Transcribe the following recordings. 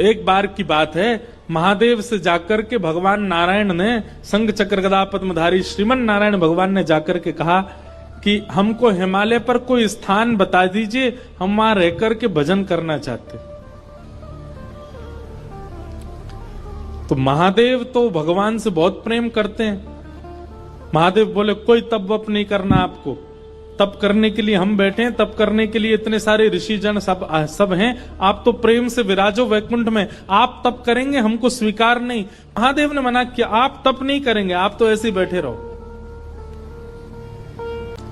एक बार की बात है, महादेव से जाकर के भगवान नारायण ने, शंख चक्र गदा पद्मधारी श्रीमन नारायण भगवान ने जाकर के कहा कि हमको हिमालय पर कोई स्थान बता दीजिए, हम वहां रहकर के भजन करना चाहते। तो महादेव तो भगवान से बहुत प्रेम करते हैं। महादेव बोले कोई तप वप नहीं करना आपको, तप करने के लिए हम बैठे हैं, तप करने के लिए इतने सारे ऋषि जन सब हैं, आप तो प्रेम से विराजो वैकुंठ में, आप तप करेंगे हमको स्वीकार नहीं। महादेव ने मना किया, आप तप नहीं करेंगे, आप तो ऐसे ही बैठे रहो।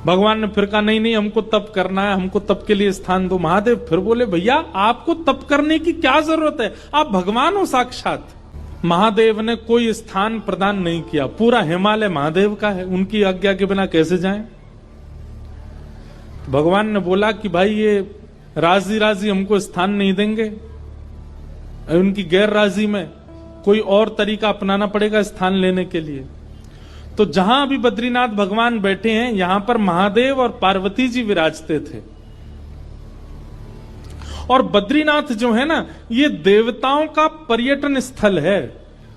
भगवान ने फिर कहा नहीं नहीं हमको तप करना है, हमको तप के लिए स्थान दो। महादेव फिर बोले भैया आपको तप करने की क्या जरूरत है, आप भगवान हो साक्षात। महादेव ने कोई स्थान प्रदान नहीं किया, पूरा हिमालय महादेव का है, उनकी आज्ञा के बिना कैसे जाएं। भगवान ने बोला कि भाई ये राजी राजी हमको स्थान नहीं देंगे, उनकी गैर राजी में कोई और तरीका अपनाना पड़ेगा स्थान लेने के लिए। तो जहां अभी बद्रीनाथ भगवान बैठे हैं, यहां पर महादेव और पार्वती जी विराजते थे। और बद्रीनाथ जो है ना, ये देवताओं का पर्यटन स्थल है,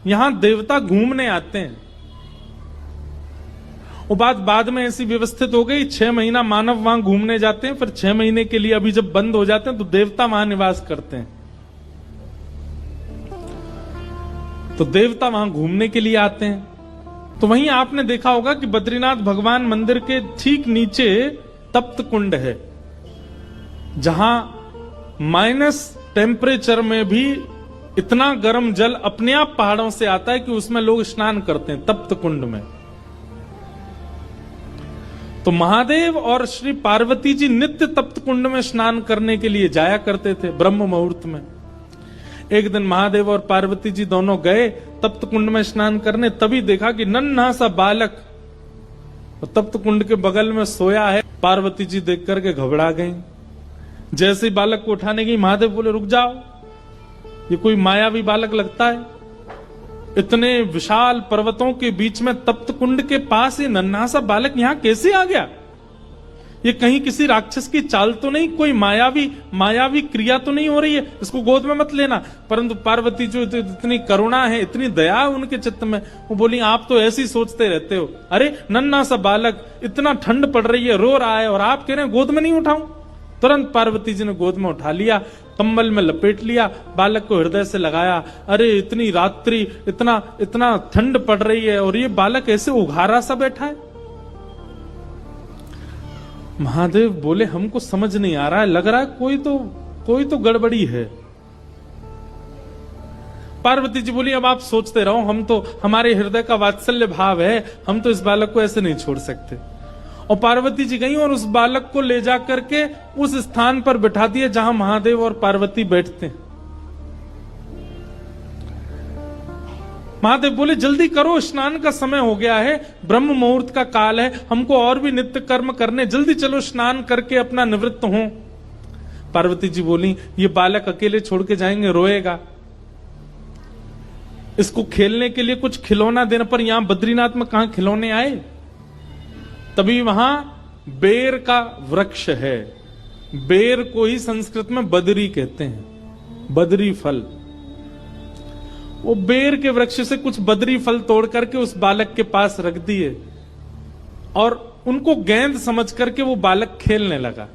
यहां देवता घूमने आते हैं। वो बात बाद में ऐसी व्यवस्थित हो गई, 6 महीना मानव वहां घूमने जाते हैं, फिर 6 महीने के लिए अभी जब बंद हो जाते हैं तो देवता वहां निवास करते हैं। तो देवता वहां घूमने के लिए आते हैं। तो वहीं आपने देखा होगा कि बद्रीनाथ भगवान मंदिर के ठीक नीचे तप्त कुंड है, जहां माइनस टेम्परेचर में भी इतना गर्म जल अपने आप पहाड़ों से आता है कि उसमें लोग स्नान करते हैं तप्त कुंड में। तो महादेव और श्री पार्वती जी नित्य तप्त कुंड में स्नान करने के लिए जाया करते थे ब्रह्म मुहूर्त में। एक दिन महादेव और पार्वती जी दोनों गए तप्त कुंड में स्नान करने, तभी देखा कि नन्हा सा बालक तप्त कुंड के बगल में सोया है। पार्वती जी देख करके घबरा गई। जैसे ही बालक को उठाने गई, महादेव बोले रुक जाओ, ये कोई मायावी बालक लगता है, इतने विशाल पर्वतों के बीच में तप्त कुंड के पास ये नन्हा सा बालक यहां कैसे आ गया? ये कहीं किसी राक्षस की चाल तो नहीं, कोई मायावी क्रिया तो नहीं हो रही है, इसको गोद में मत लेना। परंतु पार्वती जो इतनी करुणा है, इतनी दया है उनके चित्त में, वो बोली आप तो ऐसी सोचते रहते हो, अरे नन्हा सा बालक, इतना ठंड पड़ रही है, रो रहा है और आप कह रहे हैं गोद में नहीं उठाऊं। तुरंत पार्वती जी ने गोद में उठा लिया, कंबल में लपेट लिया, बालक को हृदय से लगाया। अरे इतनी रात्रि, इतना ठंड पड़ रही है और ये बालक ऐसे उघारा सा बैठा है। महादेव बोले हमको समझ नहीं आ रहा है, लग रहा है कोई तो गड़बड़ी है। पार्वती जी बोली अब आप सोचते रहो, हम तो, हमारे हृदय का वात्सल्य भाव है, हम तो इस बालक को ऐसे नहीं छोड़ सकते। और पार्वती जी गई और उस बालक को ले जा करके उस स्थान पर बिठा दिया जहां महादेव और पार्वती बैठते हैं। महादेव बोले जल्दी करो, स्नान का समय हो गया है, ब्रह्म मुहूर्त का काल है, हमको और भी नित्य कर्म करने, जल्दी चलो स्नान करके अपना निवृत्त हो। पार्वती जी बोली ये बालक अकेले छोड़ के जाएंगे, रोएगा, इसको खेलने के लिए कुछ खिलौना देने पर, यहां बद्रीनाथ में कहां खिलौने आए। तभी वहां बेर का वृक्ष है, बेर को ही संस्कृत में बदरी कहते हैं, बदरी फल। वो बेर के वृक्ष से कुछ बदरी फल तोड़ करके उस बालक के पास रख दिए और उनको गेंद समझ करके वो बालक खेलने लगा।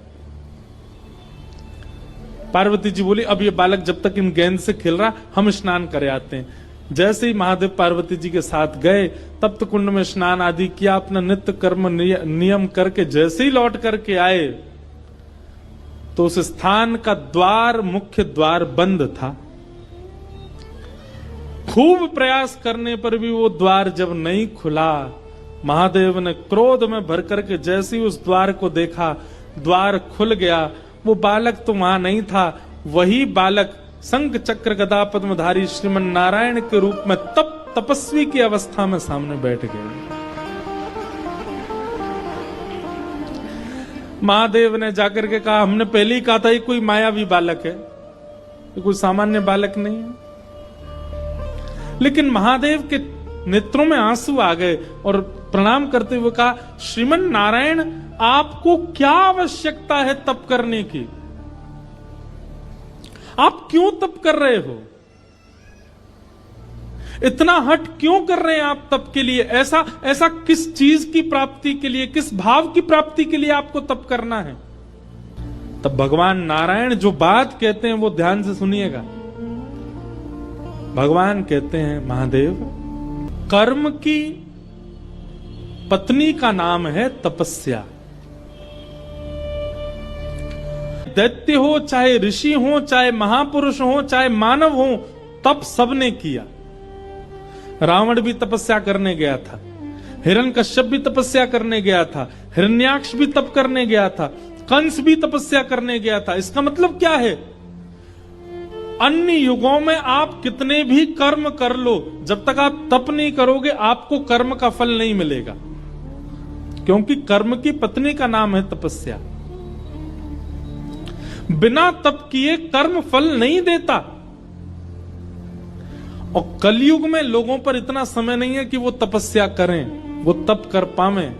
पार्वती जी बोली अब ये बालक जब तक इन गेंद से खेल रहा, हम स्नान करे आते हैं। जैसे ही महादेव पार्वती जी के साथ गए, तप्त कुंड में स्नान आदि किया, अपना नित्य कर्म नियम करके जैसे ही लौट करके आए तो उस स्थान का द्वार, मुख्य द्वार बंद था। खूब प्रयास करने पर भी वो द्वार जब नहीं खुला, महादेव ने क्रोध में भर करके जैसे ही उस द्वार को देखा, द्वार खुल गया। वो बालक तो वहां नहीं था, वही बालक शंख चक्र गदा पद्मधारी श्रीमन नारायण के रूप में तपस्वी की अवस्था में सामने बैठ गए। महादेव ने जाकर के कहा हमने पहले ही कहा था ये कोई मायावी बालक है, ये कोई सामान्य बालक नहीं है। लेकिन महादेव के नेत्रों में आंसू आ गए और प्रणाम करते हुए कहा श्रीमन नारायण आपको क्या आवश्यकता है तप करने की, आप क्यों तप कर रहे हो? इतना हट क्यों कर रहे हैं आप तप के लिए? ऐसा ऐसा किस चीज की प्राप्ति के लिए, किस भाव की प्राप्ति के लिए आपको तप करना है? तब भगवान नारायण जो बात कहते हैं वो ध्यान से सुनिएगा। भगवान कहते हैं, महादेव, कर्म की पत्नी का नाम है तपस्या। दैत्य हो, चाहे ऋषि हो, चाहे महापुरुष हो, चाहे मानव हो, तप सबने किया। रावण भी तपस्या करने गया था, हिरण्यकश्यप भी तपस्या करने गया था, हिरण्याक्ष भी तप करने गया था, कंस भी तपस्या करने गया था। इसका मतलब क्या है? अन्य युगों में आप कितने भी कर्म कर लो, जब तक आप तप नहीं करोगे आपको कर्म का फल नहीं मिलेगा, क्योंकि कर्म की पत्नी का नाम है तपस्या। बिना तप किए कर्म फल नहीं देता। और कलयुग में लोगों पर इतना समय नहीं है कि वो तपस्या करें, वो तप कर पावे।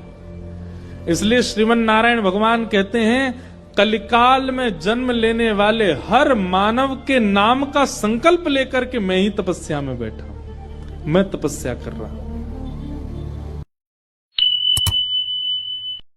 इसलिए श्रीमन नारायण भगवान कहते हैं, कलिकाल में जन्म लेने वाले हर मानव के नाम का संकल्प लेकर के मैं ही तपस्या में बैठा हूं, मैं तपस्या कर रहा हूं।